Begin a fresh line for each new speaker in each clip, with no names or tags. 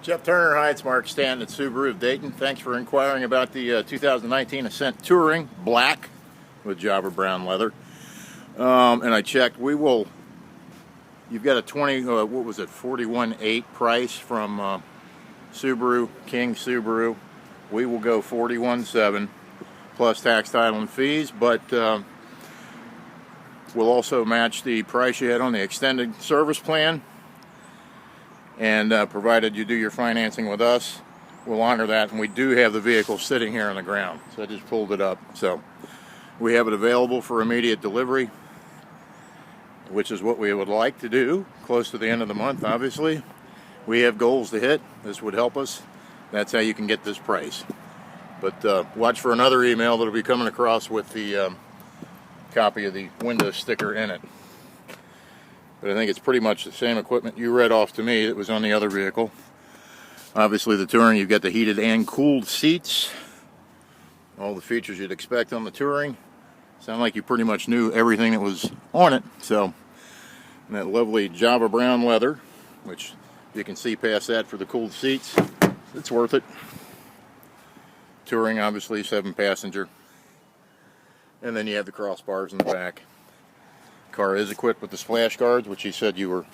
Jeff Turner, hi, it's Mark Stanton at Subaru of Dayton. Thanks for inquiring about the 2019 Ascent Touring, black with Java brown leather. And I checked, you've got a 41.8 price from Subaru, King Subaru. We will go 41.7 plus tax, title, and fees, but we'll also match the price you had on the extended service plan. And provided you do your financing with us, we'll honor that. And we do have the vehicle sitting here on the ground. So I just pulled it up. So we have it available for immediate delivery, which is what we would like to do close to the end of the month, obviously. We have goals to hit. This would help us. That's how you can get this price. But watch for another email that'll be coming across with the copy of the window sticker in it. But I think it's pretty much the same equipment you read off to me that was on the other vehicle. Obviously the Touring, you've got the heated and cooled seats. All the features you'd expect on the Touring. Sound like you pretty much knew everything that was on it. So, and that lovely Java brown leather, which you can see past that for the cooled seats. It's worth it. Touring, obviously 7-passenger. And then you have the crossbars in the back. Car is equipped with the splash guards, which he said you were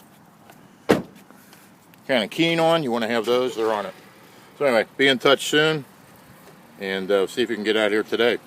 kind of keen on. You want to have those, they're on it. So anyway, be in touch soon and see if you can get out here today.